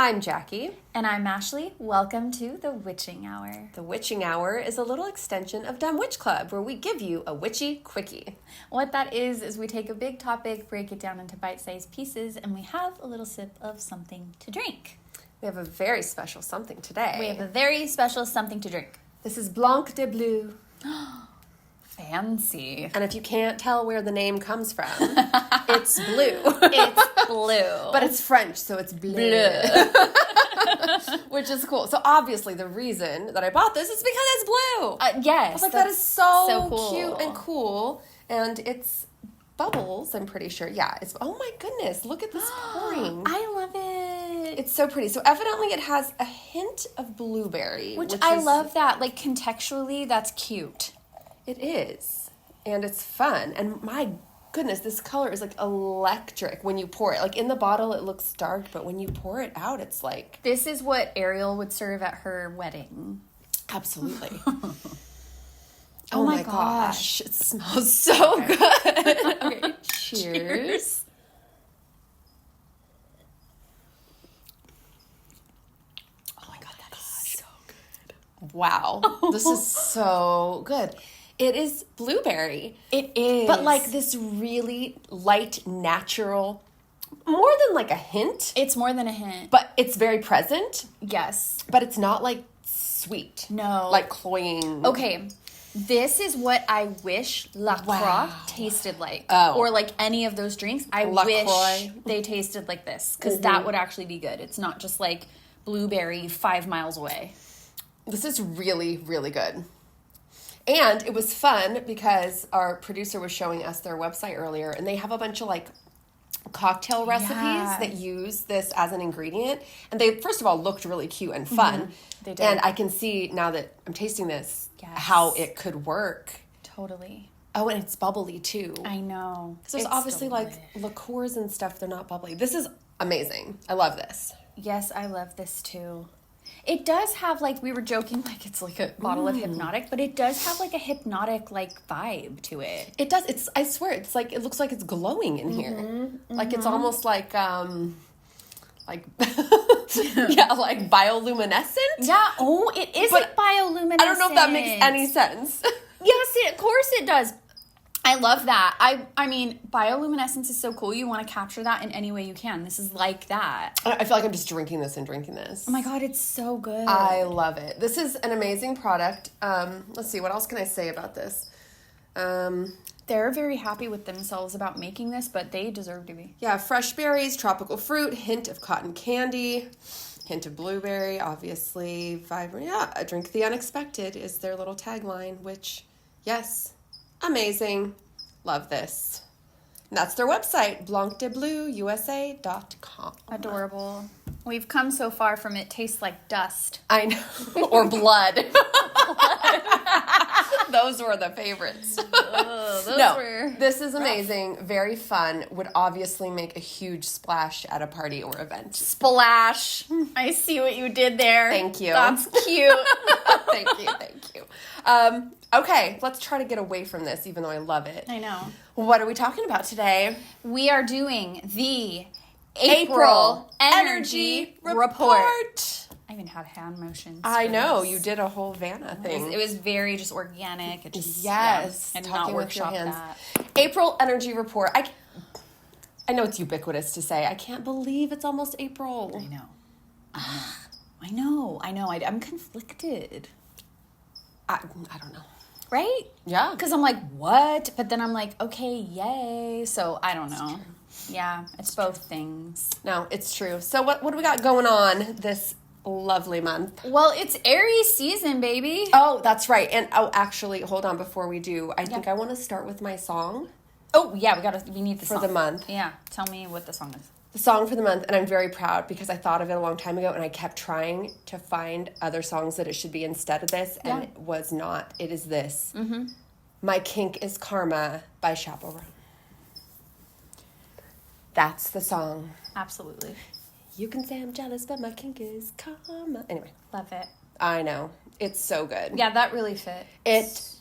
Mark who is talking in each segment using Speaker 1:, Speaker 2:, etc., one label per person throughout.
Speaker 1: I'm Jackie.
Speaker 2: And I'm Ashley. Welcome to The Witching Hour.
Speaker 1: The Witching Hour is a little extension of Dumb Witch Club, where we give you a witchy quickie.
Speaker 2: What that is we take a big topic, break it down into bite-sized pieces, and we have a little sip of something to drink.
Speaker 1: We have a very special something today.
Speaker 2: We have a very special something to drink.
Speaker 1: This is Blanc de Bleu.
Speaker 2: Fancy.
Speaker 1: And if you can't tell where the name comes from, it's blue.
Speaker 2: It's blue.
Speaker 1: But it's French, so it's bleu. Which is cool. So obviously the reason that I bought this is because it's blue.
Speaker 2: Yes.
Speaker 1: I was like, that is so
Speaker 2: cool.
Speaker 1: cute and cool. And it's bubbles, I'm pretty sure. Yeah. It's. Oh my goodness. Look at this pouring.
Speaker 2: I love it.
Speaker 1: It's so pretty. So evidently it has a hint of blueberry.
Speaker 2: Which I love that. Like contextually, that's cute.
Speaker 1: It is. And it's fun. And my goodness, this color is like electric when you pour it. Like in the bottle, it looks dark, but when you pour it out, it's like...
Speaker 2: This is what Ariel would serve at her wedding.
Speaker 1: Absolutely.
Speaker 2: Oh my gosh.
Speaker 1: It smells so good.
Speaker 2: Okay, cheers.
Speaker 1: Oh my god, that is so good. Wow. This is so good. It is blueberry.
Speaker 2: It is.
Speaker 1: But like this really light, natural, more than like a hint.
Speaker 2: It's more than a hint.
Speaker 1: But it's very present.
Speaker 2: Yes.
Speaker 1: But it's not like sweet.
Speaker 2: No.
Speaker 1: Like cloying.
Speaker 2: Okay. This is what I wish La Croix tasted like.
Speaker 1: Oh.
Speaker 2: Or like any of those drinks. I wish they tasted like this. Because that would actually be good. It's not just like blueberry 5 miles away.
Speaker 1: This is really, really good. And it was fun because our producer was showing us their website earlier, and they have a bunch of like cocktail recipes that use this as an ingredient. And they, first of all, looked really cute and fun. Mm-hmm.
Speaker 2: They did.
Speaker 1: And I can see now that I'm tasting this how it could work.
Speaker 2: Totally.
Speaker 1: Oh, and it's bubbly too.
Speaker 2: I know.
Speaker 1: Because there's obviously like liqueurs and stuff, they're not bubbly. This is amazing. I love this.
Speaker 2: Yes, I love this too. It does have, like, we were joking, like, it's like a bottle of Hypnotic, but it does have, like, a hypnotic, like, vibe to it.
Speaker 1: It does. It's, I swear, it's like, it looks like it's glowing in here. Mm-hmm. Like, it's almost like yeah, like bioluminescent.
Speaker 2: Yeah, oh, it is like bioluminescent.
Speaker 1: I don't know if that makes any sense.
Speaker 2: Yes, of course it does. I love that. I mean, bioluminescence is so cool. You want to capture that in any way you can. This is like that.
Speaker 1: I feel like I'm just drinking this and drinking this.
Speaker 2: Oh my god, it's so good.
Speaker 1: I love it. This is an amazing product. Let's see, what else can I say about this?
Speaker 2: They're very happy with themselves about making this, but they deserve to be.
Speaker 1: Yeah, fresh berries, tropical fruit, hint of cotton candy, hint of blueberry, obviously. Vibrant. Yeah, drink the unexpected is their little tagline, which, yes... amazing. Love this. And that's their website, blancdeblueusa.com.
Speaker 2: Adorable. We've come so far from it tastes like dust.
Speaker 1: I know. Or blood. Those were the favorites. This is amazing. Very fun. Would obviously make a huge splash at a party or event.
Speaker 2: Splash. I see what you did there.
Speaker 1: Thank you.
Speaker 2: That's cute.
Speaker 1: Thank you. Okay, let's try to get away from this, even though I love it.
Speaker 2: I know.
Speaker 1: What are we talking about today?
Speaker 2: We are doing the April Energy Report. I even had hand motions.
Speaker 1: I know. You did a whole Vanna thing.
Speaker 2: It was very just organic. It just,
Speaker 1: yes.
Speaker 2: And not workshop that.
Speaker 1: April Energy Report. I know it's ubiquitous to say. I can't believe it's almost April.
Speaker 2: I know. I'm conflicted.
Speaker 1: I don't know.
Speaker 2: Right?
Speaker 1: Yeah.
Speaker 2: Because I'm like, what? But then I'm like, okay, yay. So I don't know. Yeah, it's both things.
Speaker 1: No, it's true. So what do we got going on this lovely month?
Speaker 2: Well, it's Aries season, baby.
Speaker 1: Oh, that's right. And actually, hold on before we do. I think I want to start with my song.
Speaker 2: Oh, yeah, we need the song.
Speaker 1: For the month.
Speaker 2: Yeah, tell me what the song is.
Speaker 1: The song for the month, and I'm very proud because I thought of it a long time ago, and I kept trying to find other songs that it should be instead of this, and it was not. It is this. Mm-hmm. My Kink is Karma by Chaperone. That's the song.
Speaker 2: Absolutely.
Speaker 1: You can say I'm jealous, but my kink is karma. Anyway.
Speaker 2: Love it.
Speaker 1: I know. It's so good.
Speaker 2: Yeah, that really fits.
Speaker 1: It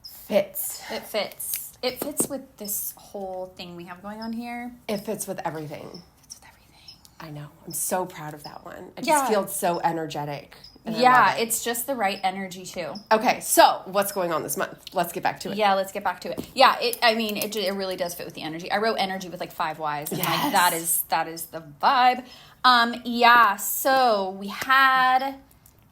Speaker 1: fits.
Speaker 2: It fits. It fits with this whole thing we have going on here.
Speaker 1: It fits with everything. I know. I'm so proud of that one. I just
Speaker 2: Yeah.
Speaker 1: feel so energetic. And I
Speaker 2: Yeah,
Speaker 1: love it.
Speaker 2: it's just the right energy too.
Speaker 1: Okay, so what's going on this month? Let's get back to it.
Speaker 2: Yeah, let's get back to it. Yeah, it really does fit with the energy. I wrote energy with like 5 Y's. And like that is the vibe. Yeah, so we had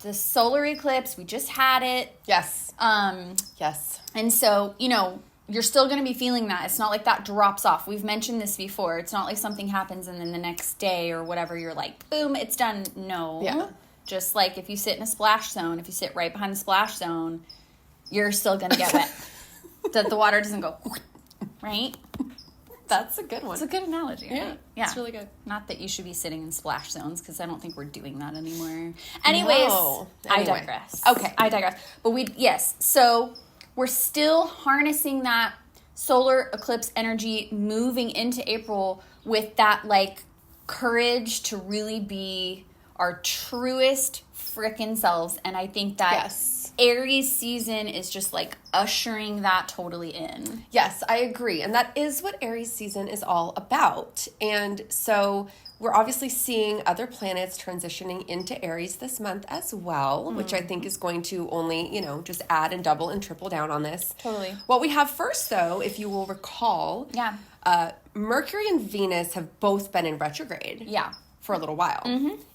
Speaker 2: the solar eclipse. We just had it.
Speaker 1: Yes. Yes.
Speaker 2: And so, you know, you're still going to be feeling that. It's not like that drops off. We've mentioned this before. It's not like something happens and then the next day or whatever, you're like, boom, it's done. No.
Speaker 1: Yeah.
Speaker 2: Just like if you sit in a splash zone, if you sit right behind the splash zone, you're still going to get wet. That the water doesn't go, right?
Speaker 1: That's a good one.
Speaker 2: It's a good analogy, right?
Speaker 1: Yeah, it's really good.
Speaker 2: Not that you should be sitting in splash zones, because I don't think we're doing that anymore. Anyways,
Speaker 1: No.
Speaker 2: I
Speaker 1: Anyway.
Speaker 2: digress.
Speaker 1: Okay.
Speaker 2: I digress. But yes, so we're still harnessing that solar eclipse energy moving into April with that, like, courage to really be our truest frickin' selves. And I think that
Speaker 1: Yes.
Speaker 2: Aries season is just, like, ushering that totally in.
Speaker 1: Yes, I agree. And that is what Aries season is all about. And so we're obviously seeing other planets transitioning into Aries this month as well, which I think is going to only, you know, just add and double and triple down on this.
Speaker 2: Totally.
Speaker 1: What we have first, though, if you will recall,
Speaker 2: Yeah.
Speaker 1: Mercury and Venus have both been in retrograde.
Speaker 2: Yeah.
Speaker 1: For a little while.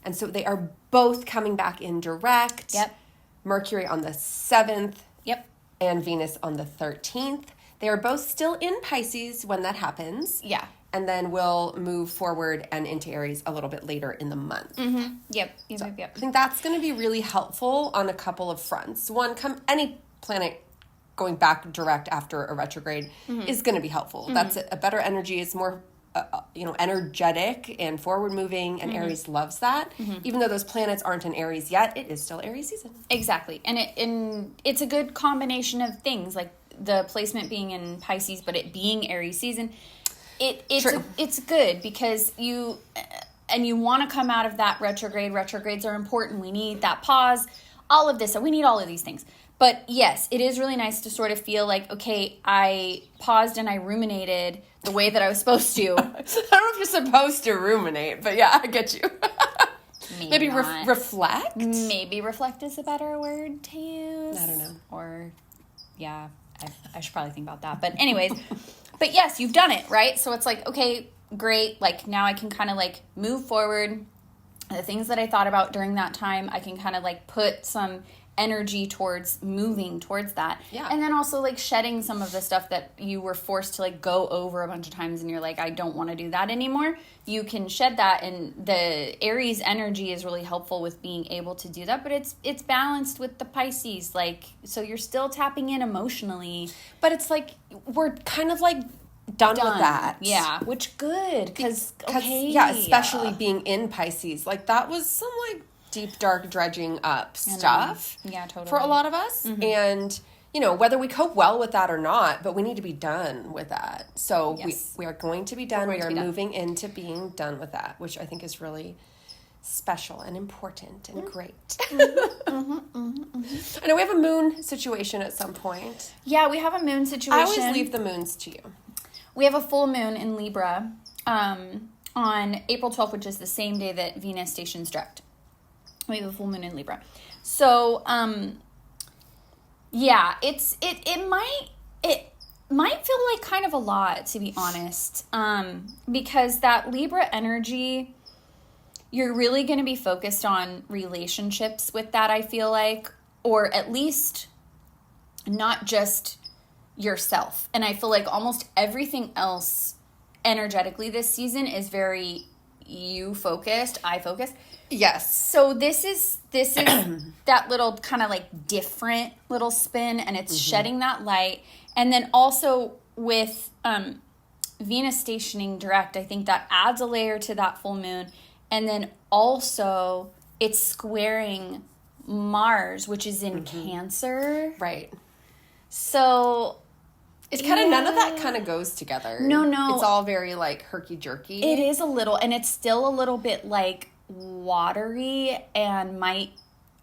Speaker 1: And so they are both coming back in direct.
Speaker 2: Yep.
Speaker 1: Mercury on the 7th
Speaker 2: Yep.
Speaker 1: and Venus on the 13th. They are both still in Pisces when that happens.
Speaker 2: Yeah.
Speaker 1: And then we'll move forward and into Aries a little bit later in the month.
Speaker 2: Yep.
Speaker 1: I think that's going to be really helpful on a couple of fronts. One, any planet going back direct after a retrograde is going to be helpful. That's a better energy. It's more energetic and forward moving, and Aries loves that. Even though those planets aren't in Aries yet, it is still Aries season.
Speaker 2: Exactly. And it's a good combination of things, like the placement being in Pisces, but it being Aries season. It's good because you want to come out of that retrograde. Retrogrades are important. We need that pause. All of this. So we need all of these things. But yes, it is really nice to sort of feel like, okay, I paused and I ruminated the way that I was supposed to.
Speaker 1: I don't know if you're supposed to ruminate, but yeah, I get you. Maybe
Speaker 2: not.
Speaker 1: reflect?
Speaker 2: Maybe reflect is a better word to use.
Speaker 1: I don't know.
Speaker 2: Or, yeah, I should probably think about that. But anyways, but yes, you've done it, right? So it's like, okay, great. Like now I can kind of like move forward. The things that I thought about during that time, I can kind of like put some energy towards moving towards that.
Speaker 1: Yeah.
Speaker 2: And then also like shedding some of the stuff that you were forced to like go over a bunch of times and you're like, I don't want to do that anymore. You can shed that, and the Aries energy is really helpful with being able to do that, but it's balanced with the Pisces, like, so you're still tapping in emotionally.
Speaker 1: But it's like, we're kind of like done with that.
Speaker 2: Yeah, which good, because okay.
Speaker 1: Yeah, especially being in Pisces. Like, that was some like deep, dark, dredging up stuff.
Speaker 2: Yeah, totally.
Speaker 1: For a lot of us. And, you know, whether we cope well with that or not, but we need to be done with that. So
Speaker 2: Yes.
Speaker 1: we are going to be done. We
Speaker 2: to
Speaker 1: are
Speaker 2: be done.
Speaker 1: moving into being done with that, which I think is really special and important and great. I know we have a moon situation at some point.
Speaker 2: Yeah, we have a moon situation.
Speaker 1: I always leave the moons to you.
Speaker 2: We have a full moon in Libra on April 12th, which is the same day that Venus stations direct. We have a full moon in Libra. So, yeah, it might feel like kind of a lot, to be honest, because that Libra energy, you're really going to be focused on relationships with that, I feel like, or at least not just yourself. And I feel like almost everything else energetically this season is very you focused, I focused.
Speaker 1: Yes.
Speaker 2: So this is that little kind of like different little spin, and it's shedding that light. And then also with Venus stationing direct, I think that adds a layer to that full moon. And then also it's squaring Mars, which is in Cancer.
Speaker 1: Right.
Speaker 2: So
Speaker 1: It's kind of, none of that kind of goes together.
Speaker 2: No.
Speaker 1: It's all very like herky-jerky.
Speaker 2: It is a little, and it's still a little bit like watery and might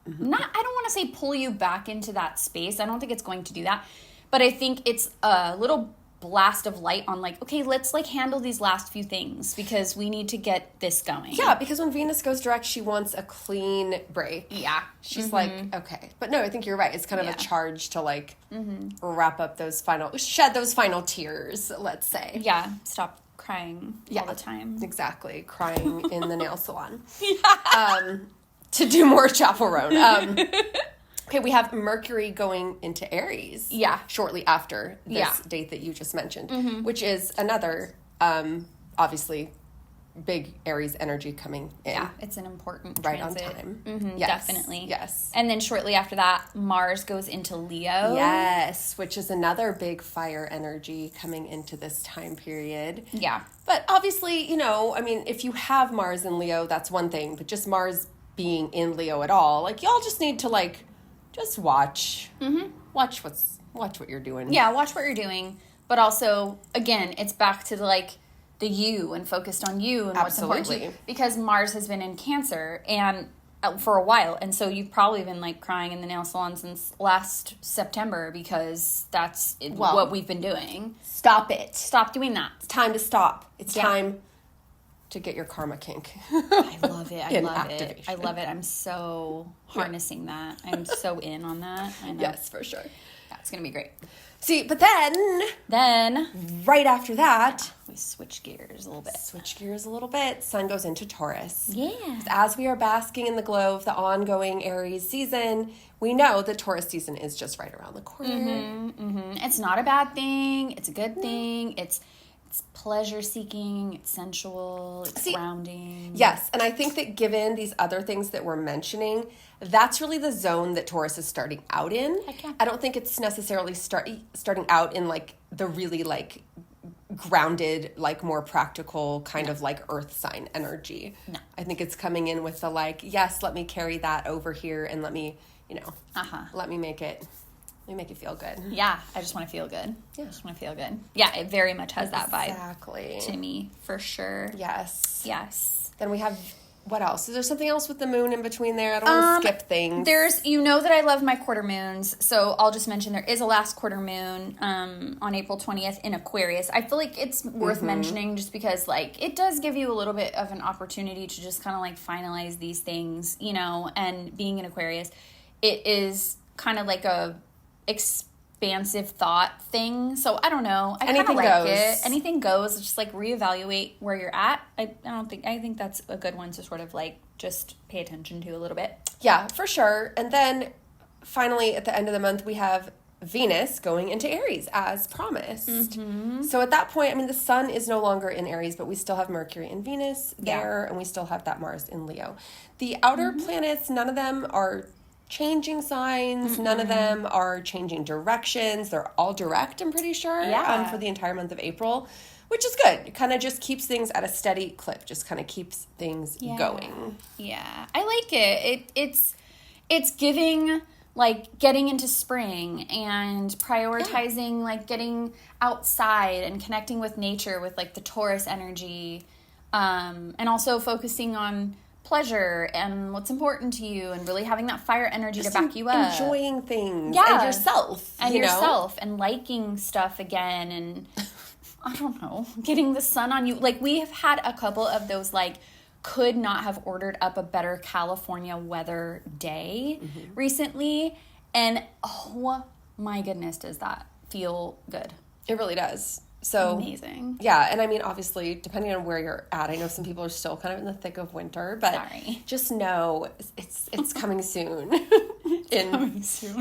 Speaker 2: not, I don't want to say pull you back into that space. I don't think it's going to do that. But I think it's a little blast of light on like, okay, let's like handle these last few things because we need to get this going.
Speaker 1: Yeah, because when Venus goes direct, she wants a clean break.
Speaker 2: Yeah.
Speaker 1: She's like, okay. But no, I think you're right. It's kind of a charge to like wrap up shed those final tears, let's say.
Speaker 2: Yeah. Stop crying all the time.
Speaker 1: Exactly. Crying in the nail salon. To do more chaperone. Okay, we have Mercury going into Aries.
Speaker 2: Yeah.
Speaker 1: Shortly after this date that you just mentioned, which is another, obviously, big Aries energy coming in.
Speaker 2: Yeah, it's an important
Speaker 1: right
Speaker 2: transit.
Speaker 1: On time.
Speaker 2: Yes. Definitely.
Speaker 1: Yes.
Speaker 2: And then shortly after that, Mars goes into Leo.
Speaker 1: Yes, which is another big fire energy coming into this time period.
Speaker 2: Yeah.
Speaker 1: But obviously, I mean, if you have Mars in Leo, that's one thing. But just Mars being in Leo at all, like, y'all just need to, like, just watch. Watch what you're doing.
Speaker 2: Yeah, watch what you're doing. But also, again, it's back to, like, the you and focused on you and what's important to you. Because Mars has been in Cancer and for a while. And so you've probably been, like, crying in the nail salon since last September because that's what we've been doing.
Speaker 1: Stop it.
Speaker 2: Stop doing that.
Speaker 1: It's time to stop. It's time to get your karma kink.
Speaker 2: I love it. I love
Speaker 1: activation.
Speaker 2: it. I love it. I'm so harnessing that. I'm so in on that. I know.
Speaker 1: Yes, for sure.
Speaker 2: Yeah, it's going to be great.
Speaker 1: See, but then right after that,
Speaker 2: we switch gears a little bit.
Speaker 1: Sun goes into Taurus.
Speaker 2: Yeah.
Speaker 1: As we are basking in the glow of the ongoing Aries season, we know that Taurus season is just right around the corner.
Speaker 2: It's not a bad thing. It's a good thing. It's pleasure seeking, it's sensual, it's grounding.
Speaker 1: Yes, and I think that given these other things that we're mentioning, that's really the zone that Taurus is starting out in.
Speaker 2: Heck yeah.
Speaker 1: I don't think it's necessarily starting out in like the really like grounded, like more practical kind of like earth sign energy.
Speaker 2: No.
Speaker 1: I think it's coming in with the like, yes, let me carry that over here and let me, let me make it feel good.
Speaker 2: Yeah, I just want to feel good.
Speaker 1: Yeah.
Speaker 2: I just want to feel good. Yeah, it very much has that vibe.
Speaker 1: Exactly.
Speaker 2: To me, for sure.
Speaker 1: Yes.
Speaker 2: Yes.
Speaker 1: Then we have, what else? Is there something else with the moon in between there? I don't want to skip things.
Speaker 2: There's, that I love my quarter moons, so I'll just mention there is a last quarter moon on April 20th in Aquarius. I feel like it's worth mentioning just because, like, it does give you a little bit of an opportunity to just kind of, like, finalize these things, and being in Aquarius, it is kind of like a expansive thought thing. So I don't know. I kind of like it. Anything goes. Just like reevaluate where you're at. I think that's a good one to sort of like just pay attention to a little bit.
Speaker 1: Yeah, for sure. And then finally at the end of the month we have Venus going into Aries as promised. So at that point, I mean, the sun is no longer in Aries, but we still have Mercury and Venus there, and we still have that Mars in Leo. The outer planets, none of them are changing signs. None of them are changing directions. They're all direct, I'm pretty sure, for the entire month of April, which is good. It kind of just keeps things at a steady clip, just kind of keeps things going.
Speaker 2: Yeah, I like it. It's giving, like, getting into spring and prioritizing, like, getting outside and connecting with nature with, like, the Taurus energy, and also focusing on pleasure and what's important to you and really having that fire energy to back you up.
Speaker 1: Enjoying things and yourself.
Speaker 2: And liking stuff again and I don't know, getting the sun on you. Like, we have had a couple of those, like, could not have ordered up a better California weather day recently. And oh my goodness, does that feel good.
Speaker 1: It really does. So
Speaker 2: amazing.
Speaker 1: Yeah, and I mean, obviously, depending on where you're at, I know some people are still kind of in the thick of winter, but just know it's coming soon.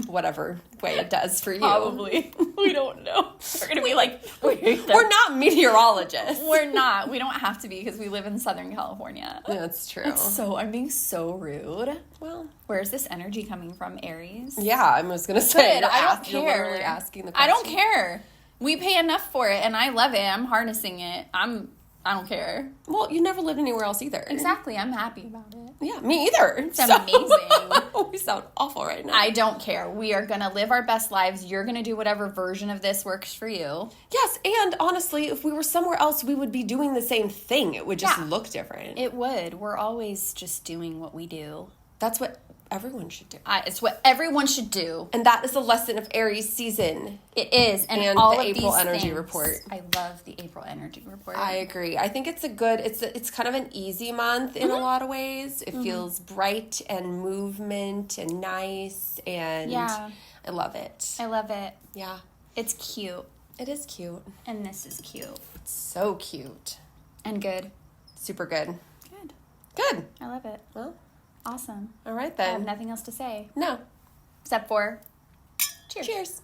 Speaker 1: Whatever way it does for you.
Speaker 2: Probably. We don't know. We're going to be like,
Speaker 1: we're not meteorologists.
Speaker 2: We're not. We don't have to be because we live in Southern California.
Speaker 1: Yeah, that's true.
Speaker 2: I'm being so rude.
Speaker 1: Well,
Speaker 2: where's this energy coming from, Aries?
Speaker 1: Yeah, I was going to say.
Speaker 2: I don't care.
Speaker 1: You're literally asking the question.
Speaker 2: I don't care. We pay enough for it, and I love it. I'm harnessing it. I don't care.
Speaker 1: Well, you never lived anywhere else either.
Speaker 2: Exactly. I'm happy about it.
Speaker 1: Yeah, me either.
Speaker 2: It's amazing.
Speaker 1: We sound awful right now.
Speaker 2: I don't care. We are going to live our best lives. You're going to do whatever version of this works for you.
Speaker 1: Yes, and honestly, if we were somewhere else, we would be doing the same thing. It would just look different.
Speaker 2: It would. We're always just doing what we do.
Speaker 1: That's what everyone should do.
Speaker 2: It's what everyone should do.
Speaker 1: And that is the lesson of Aries season.
Speaker 2: It is. And
Speaker 1: all
Speaker 2: the
Speaker 1: of April
Speaker 2: these
Speaker 1: energy
Speaker 2: things.
Speaker 1: report.
Speaker 2: I love the April energy report.
Speaker 1: I agree. I think it's it's kind of an easy month in a lot of ways. It feels bright and movement and nice, and I love it.
Speaker 2: I love it.
Speaker 1: Yeah.
Speaker 2: It's cute.
Speaker 1: It is cute.
Speaker 2: And this is cute.
Speaker 1: It's so cute.
Speaker 2: And good.
Speaker 1: Super good.
Speaker 2: Good.
Speaker 1: Good.
Speaker 2: I love it.
Speaker 1: Well,
Speaker 2: awesome.
Speaker 1: all right
Speaker 2: I
Speaker 1: then.
Speaker 2: have nothing else to say.
Speaker 1: No.
Speaker 2: Except for cheers.
Speaker 1: Cheers.